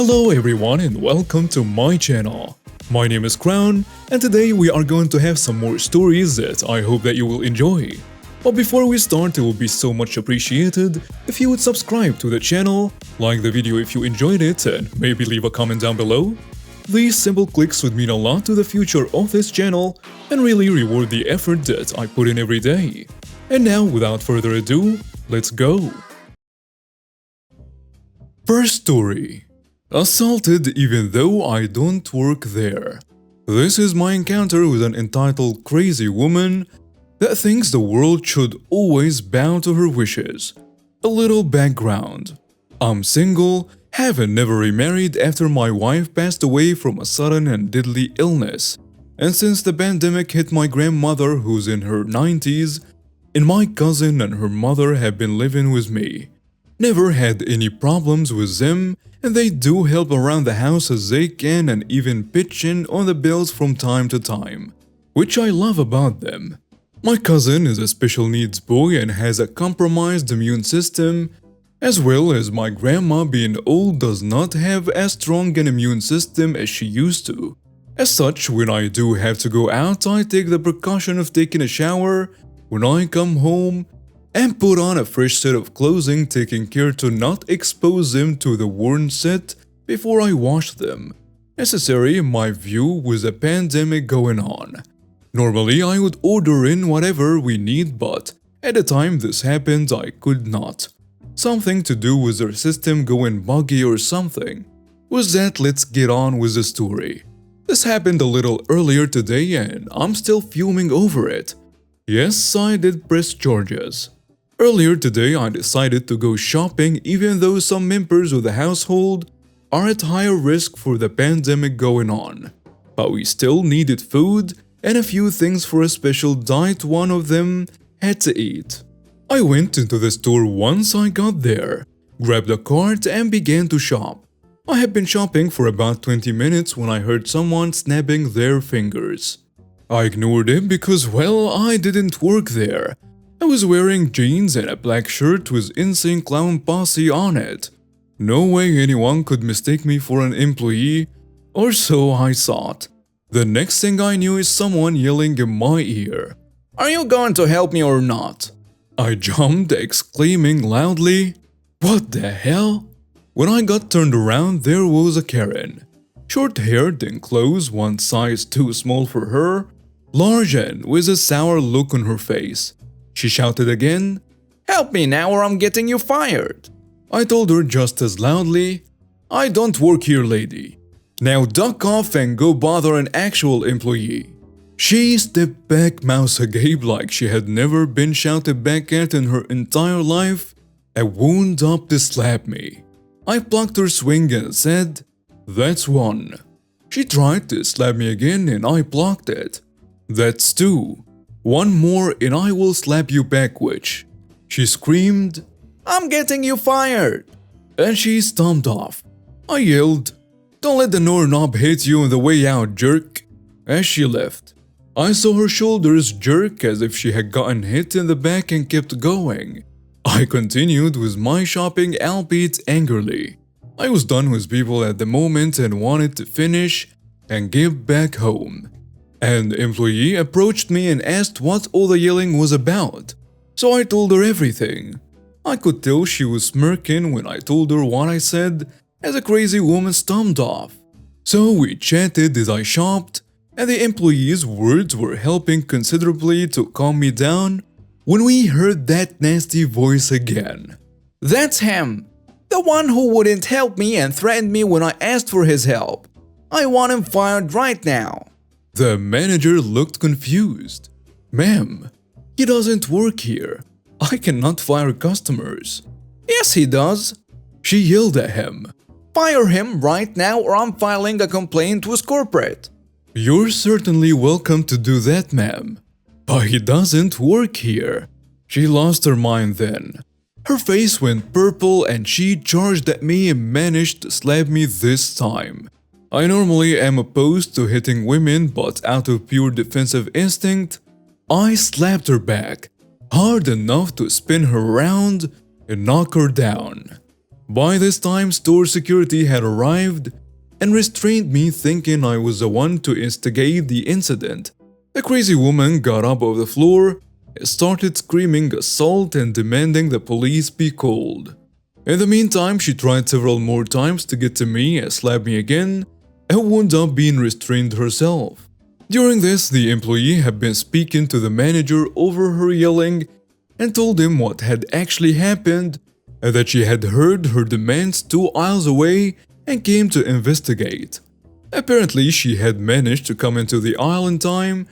Hello everyone and welcome to my channel. My name is Crown and today we are going to have some more stories that I hope that you will enjoy. But before we start, it will be so much appreciated if you would subscribe to the channel, like the video if you enjoyed it, and maybe leave a comment down below. These simple clicks would mean a lot to the future of this channel and really reward the effort that I put in every day. And now, without further ado, let's go! First story. Assaulted even though I don't work there. This is my encounter with an entitled crazy woman that thinks the world should always bow to her wishes. A little background. I'm single, haven't never remarried after my wife passed away from a sudden and deadly illness. And since the pandemic hit, my grandmother, who's in her 90s, and my cousin and her mother have been living with me. Never had any problems with them, and they do help around the house as they can and even pitch in on the bills from time to time, which I love about them. My cousin is a special needs boy and has a compromised immune system, as well as my grandma, being old, does not have as strong an immune system as she used to. As such, when I do have to go out, I take the precaution of taking a shower when I come home and put on a fresh set of clothing, taking care to not expose them to the worn set before I wash them. Necessary in my view with the pandemic going on. Normally I would order in whatever we need, but at the time this happened I could not. Something to do with their system going buggy or something. With that, let's get on with the story. This happened a little earlier today and I'm still fuming over it. Yes, I did press charges. Earlier today, I decided to go shopping even though some members of the household are at higher risk for the pandemic going on. But we still needed food and a few things for a special diet one of them had to eat. I went into the store once I got there, grabbed a cart and began to shop. I had been shopping for about 20 minutes when I heard someone snapping their fingers. I ignored it because, well, I didn't work there. I was wearing jeans and a black shirt with Insane Clown Posse on it. No way anyone could mistake me for an employee, or so I thought. The next thing I knew is someone yelling in my ear, "Are you going to help me or not?" I jumped, exclaiming loudly, "What the hell?" When I got turned around, there was a Karen. Short-haired in clothes one size too small for her, large and with a sour look on her face. She shouted again, "Help me now or I'm getting you fired." I told her just as loudly, "I don't work here, lady. Now duck off and go bother an actual employee." She stepped back, mouth agape like she had never been shouted back at in her entire life, and wound up to slap me. I blocked her swing and said, "That's one." She tried to slap me again and I blocked it. "That's two. One more and I will slap you back, witch." She screamed, "I'm getting you fired!" And she stomped off. I yelled, "Don't let the doorknob hit you on the way out, jerk," as she left. I saw her shoulders jerk as if she had gotten hit in the back and kept going. I continued with my shopping, albeit angrily. I was done with people at the moment and wanted to finish and get back home. An employee approached me and asked what all the yelling was about, so I told her everything. I could tell she was smirking when I told her what I said as a crazy woman stormed off. So we chatted as I shopped, and the employee's words were helping considerably to calm me down when we heard that nasty voice again. "That's him, the one who wouldn't help me and threatened me when I asked for his help. I want him fired right now." The manager looked confused. "Ma'am, he doesn't work here. I cannot fire customers." "Yes, he does," she yelled at him. "Fire him right now or I'm filing a complaint with corporate." "You're certainly welcome to do that, ma'am. But he doesn't work here." She lost her mind then. Her face went purple and she charged at me and managed to slap me this time. I normally am opposed to hitting women, but out of pure defensive instinct, I slapped her back, hard enough to spin her around and knock her down. By this time, store security had arrived and restrained me, thinking I was the one to instigate the incident. The crazy woman got up off the floor, started screaming assault and demanding the police be called. In the meantime, she tried several more times to get to me and slap me again, and wound up being restrained herself. During this, the employee had been speaking to the manager over her yelling and told him what had actually happened and that she had heard her demands 2 aisles away and came to investigate. Apparently, she had managed to come into the aisle in time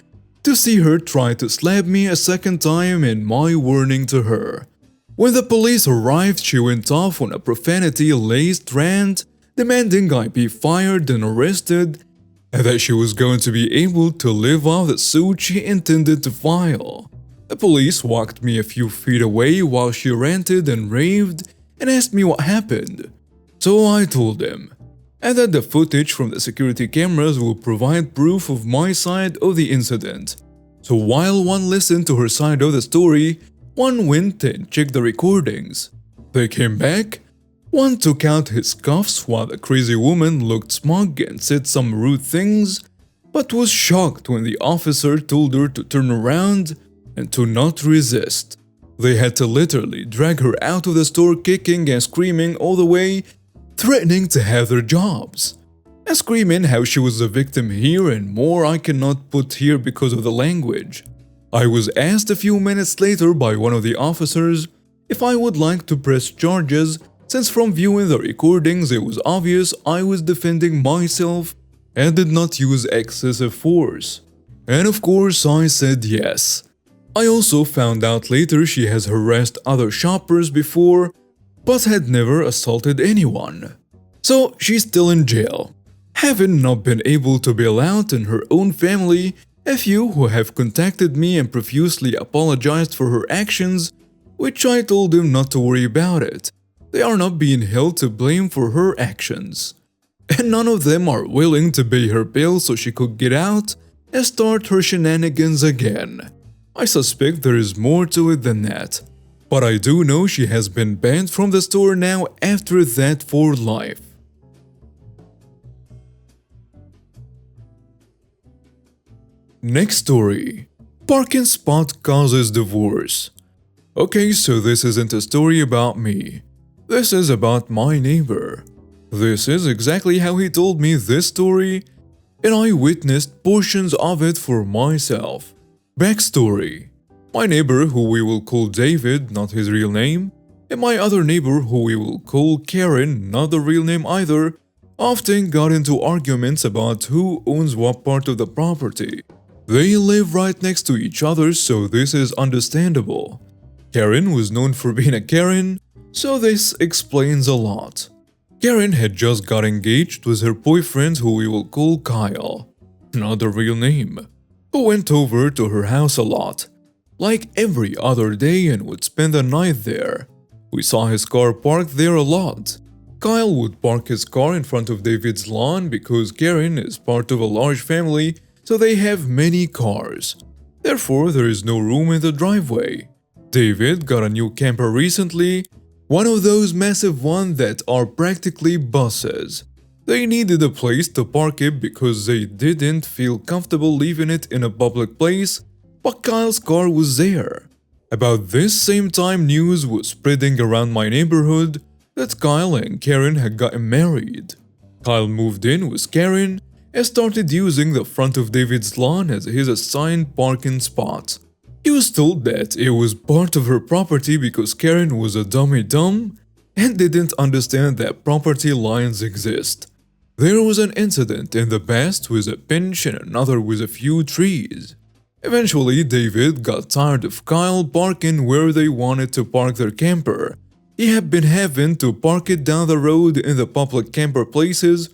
to see her try to slap me a second time in my warning to her. When the police arrived, she went off on a profanity-laced rant demanding I be fired and arrested, and that she was going to be able to live off the suit she intended to file. The police walked me a few feet away while she ranted and raved and asked me what happened. So I told them, and that the footage from the security cameras will provide proof of my side of the incident. So while one listened to her side of the story, one went and checked the recordings. They came back. One took out his cuffs while the crazy woman looked smug and said some rude things, but was shocked when the officer told her to turn around and to not resist. They had to literally drag her out of the store kicking and screaming all the way, threatening to have their jobs, and screaming how she was the victim here and more I cannot put here because of the language. I was asked a few minutes later by one of the officers if I would like to press charges, since from viewing the recordings it was obvious I was defending myself and did not use excessive force. And of course I said yes. I also found out later she has harassed other shoppers before, but had never assaulted anyone. So she's still in jail, having not been able to bail out in her own family. A few who have contacted me and profusely apologized for her actions, which I told them not to worry about it. They are not being held to blame for her actions. And none of them are willing to pay her bail so she could get out and start her shenanigans again. I suspect there is more to it than that, but I do know she has been banned from the store now after that for life. Next story. Parking spot causes divorce. Okay, so this isn't a story about me. This is about my neighbor. This is exactly how he told me this story, and I witnessed portions of it for myself. Backstory. My neighbor, who we will call David, not his real name, and my other neighbor, who we will call Karen, not the real name either, often got into arguments about who owns what part of the property. They live right next to each other, so this is understandable. Karen was known for being a Karen, so this explains a lot. Karen had just got engaged with her boyfriend, who we will call Kyle, not the real name, who went over to her house a lot, like every other day, and would spend the night there. We saw his car parked there a lot. Kyle would park his car in front of David's lawn because Karen is part of a large family, so they have many cars. Therefore, there is no room in the driveway. David got a new camper recently, one of those massive ones that are practically buses. They needed a place to park it because they didn't feel comfortable leaving it in a public place, but Kyle's car was there. About this same time, news was spreading around my neighborhood that Kyle and Karen had gotten married. Kyle moved in with Karen and started using the front of David's lawn as his assigned parking spot. He was told that it was part of her property because Karen was a dummy-dumb and didn't understand that property lines exist. There was an incident in the past with a bench and another with a few trees. Eventually, David got tired of Kyle parking where they wanted to park their camper. He had been having to park it down the road in the public camper places,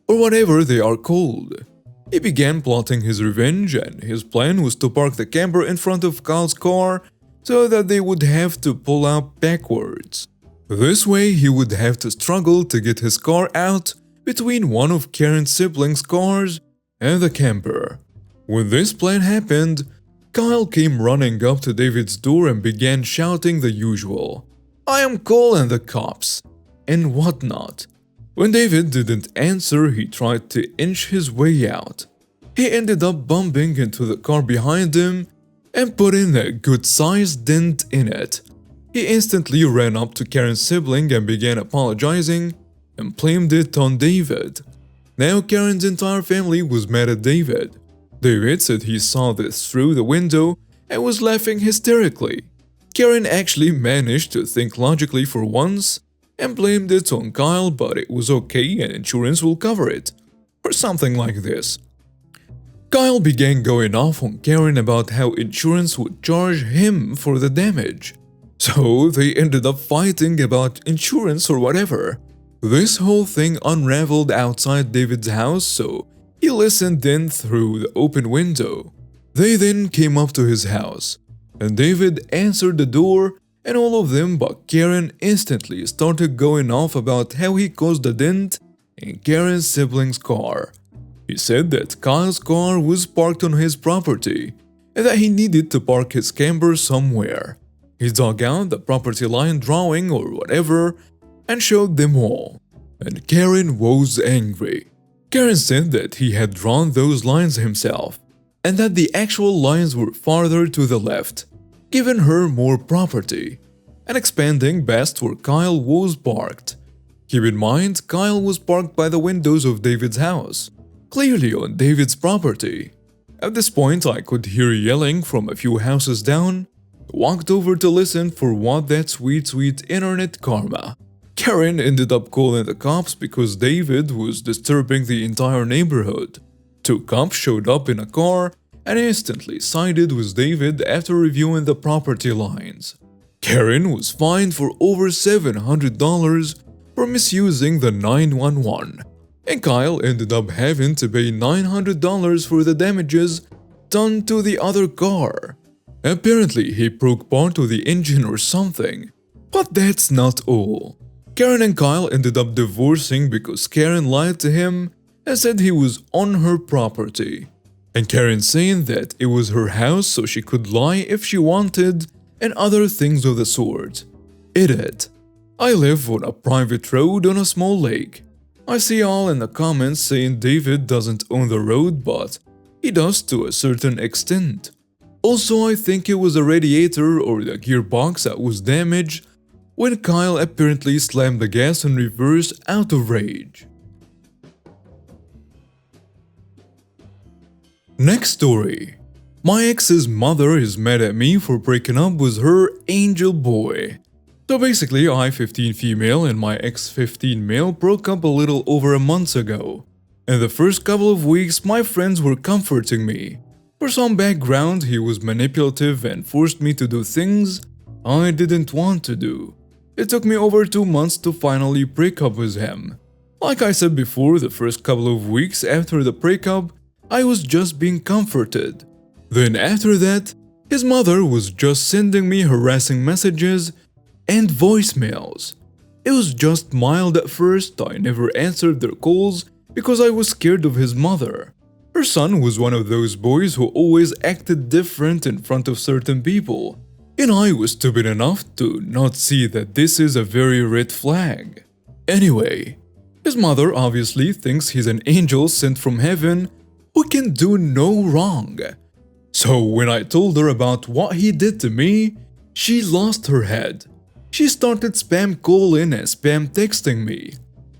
or whatever they are called. He began plotting his revenge, and his plan was to park the camper in front of Kyle's car so that they would have to pull out backwards. This way, he would have to struggle to get his car out between one of Karen's siblings' cars and the camper. When this plan happened, Kyle came running up to David's door and began shouting the usual, "I am calling the cops." and whatnot. When David didn't answer, he tried to inch his way out. He ended up bumping into the car behind him and put in a good-sized dent in it. He instantly ran up to Karen's sibling and began apologizing and blamed it on David. Now Karen's entire family was mad at David. David said he saw this through the window and was laughing hysterically. Karen actually managed to think logically for once and blamed it on Kyle, but it was okay and insurance will cover it, or something like this. Kyle began going off on Karen about how insurance would charge him for the damage. So they ended up fighting about insurance or whatever. This whole thing unraveled outside David's house, so he listened in through the open window. They then came up to his house, and David answered the door, and all of them but Karen instantly started going off about how he caused a dent in Karen's sibling's car. He said that Kyle's car was parked on his property and that he needed to park his camper somewhere. He dug out the property line drawing or whatever and showed them all, and Karen was angry. Karen said that he had drawn those lines himself and that the actual lines were farther to the left, giving her more property, and expanding past where Kyle was parked. Keep in mind, Kyle was parked by the windows of David's house, clearly on David's property. At this point, I could hear yelling from a few houses down. Walked over to listen for what that sweet internet karma. Karen ended up calling the cops because David was disturbing the entire neighborhood. 2 cops showed up in a car and instantly sided with David after reviewing the property lines. Karen was fined for over $700 for misusing the 911, and Kyle ended up having to pay $900 for the damages done to the other car. Apparently, he broke part of the engine or something. But that's not all. Karen and Kyle ended up divorcing because Karen lied to him and said he was on her property. And Karen saying that it was her house so she could lie if she wanted and other things of the sort. Idiot. I live on a private road on a small lake. I see all in the comments saying David doesn't own the road, but he does to a certain extent. Also, I think it was a radiator or the gearbox that was damaged when Kyle apparently slammed the gas in reverse out of rage. Next story. My ex's mother is mad at me for breaking up with her angel boy. So basically, I 15 female and my ex 15 male broke up a little over a month ago. In the first couple of weeks, my friends were comforting me. For some background, he was manipulative and forced me to do things I didn't want to do. It took me over 2 months to finally break up with him. Like I said before, the first couple of weeks after the breakup, I was just being comforted. Then after that, his mother was just sending me harassing messages and voicemails. It was just mild at first. I never answered their calls because I was scared of his mother. Her son was one of those boys who always acted different in front of certain people, and I was stupid enough to not see that this is a very red flag. Anyway, his mother obviously thinks he's an angel sent from heaven who can do no wrong. So when I told her about what he did to me, she lost her head. She started spam calling and spam texting me.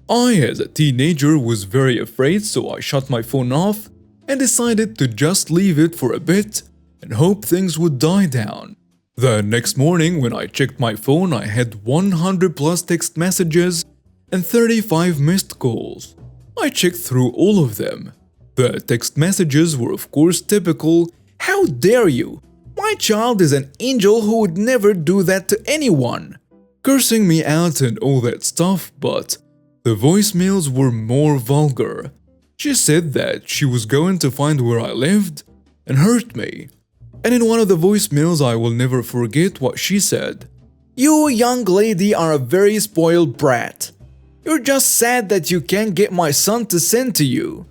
I, as a teenager, was very afraid, so I shut my phone off and decided to just leave it for a bit and hope things would die down. The next morning when I checked my phone, I had 100 plus text messages and 35 missed calls. I checked through all of them. The text messages were of course typical, "How dare you? My child is an angel who would never do that to anyone," cursing me out and all that stuff, but the voicemails were more vulgar. She said that she was going to find where I lived and hurt me. And in one of the voicemails, I will never forget what she said. "You, young lady, are a very spoiled brat. You're just sad that you can't get my son to send to you.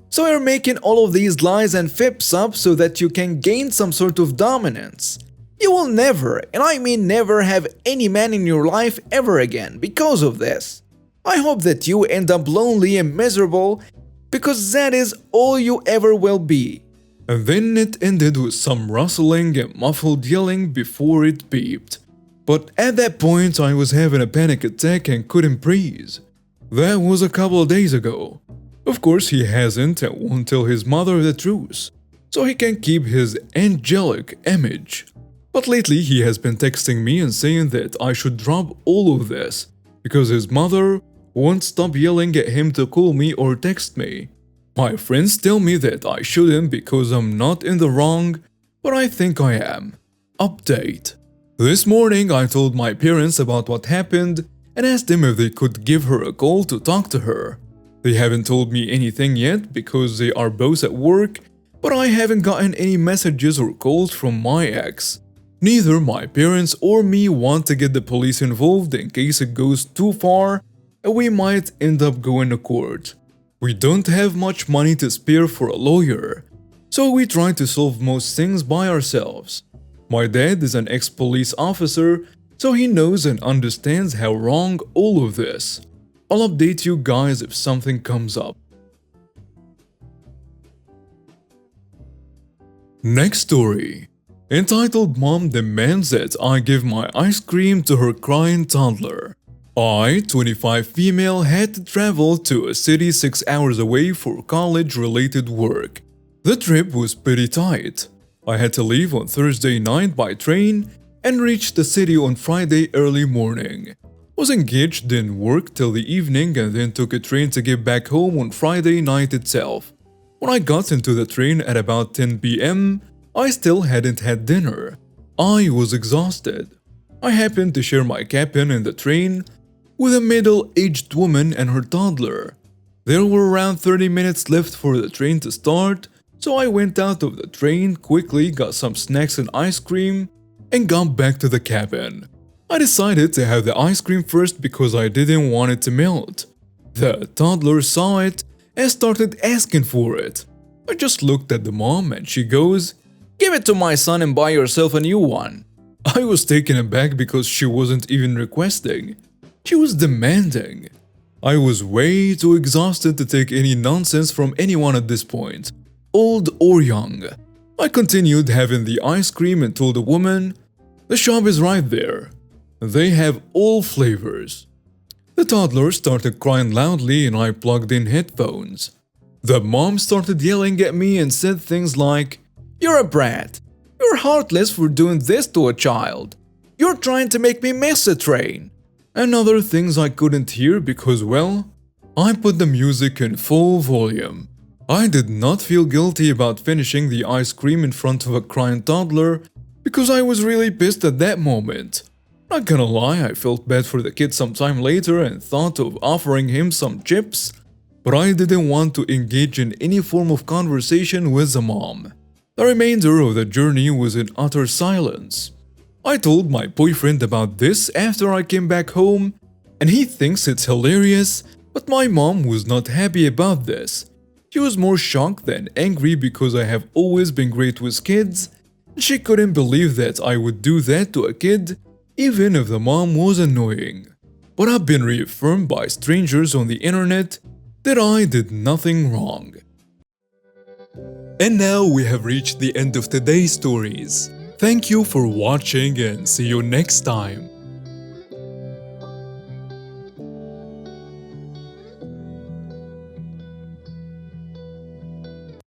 So you're making all of these lies and fips up so that you can gain some sort of dominance. You will never, and I mean never, have any man in your life ever again because of this. I hope that you end up lonely and miserable because that is all you ever will be. And then it ended with some rustling and muffled yelling before it beeped. But at that point I was having a panic attack and couldn't breathe. That was a couple of days ago. Of course he hasn't and won't tell his mother the truth, so he can keep his angelic image. But lately he has been texting me and saying that I should drop all of this because his mother won't stop yelling at him to call me or text me. My friends tell me that I shouldn't because I'm not in the wrong, but I think I am. Update. This morning I told my parents about what happened and asked them if they could give her a call to talk to her. They haven't told me anything yet because they are both at work, but I haven't gotten any messages or calls from my ex. Neither my parents or me want to get the police involved in case it goes too far and we might end up going to court. We don't have much money to spare for a lawyer, so we try to solve most things by ourselves. My dad is an ex-police officer, so he knows and understands how wrong all of this. I'll update you guys if something comes up. Next story. Entitled Mom Demands That I Give My Ice Cream to Her Crying Toddler. I, 25 female, had to travel to a city 6 hours away for college-related work. The trip was pretty tight. I had to leave on Thursday night by train and reach the city on Friday early morning. Was engaged in work till the evening and then took a train to get back home on Friday night itself. When I got into the train at about 10 p.m., I still hadn't had dinner. I was exhausted. I happened to share my cabin in the train with a middle-aged woman and her toddler. There were around 30 minutes left for the train to start, so I went out of the train, quickly got some snacks and ice cream, and got back to the cabin. I decided to have the ice cream first because I didn't want it to melt. The toddler saw it and started asking for it. I just looked at the mom and she goes, "Give it to my son and buy yourself a new one." I was taken aback because she wasn't even requesting. She was demanding. I was way too exhausted to take any nonsense from anyone at this point, old or young. I continued having the ice cream and told the woman, "The shop is right there. They have all flavors." The toddler started crying loudly and I plugged in headphones. The mom started yelling at me and said things like, "You're a brat. You're heartless for doing this to a child. You're trying to make me miss the train." And other things I couldn't hear because, well, I put the music in full volume. I did not feel guilty about finishing the ice cream in front of a crying toddler because I was really pissed at that moment. Not gonna lie, I felt bad for the kid sometime later and thought of offering him some chips, but I didn't want to engage in any form of conversation with the mom. The remainder of the journey was in utter silence. I told my boyfriend about this after I came back home, and he thinks it's hilarious, but my mom was not happy about this. She was more shocked than angry because I have always been great with kids, and she couldn't believe that I would do that to a kid, even if the mom was annoying. But I've been reaffirmed by strangers on the internet that I did nothing wrong. And now we have reached the end of today's stories. Thank you for watching and see you next time.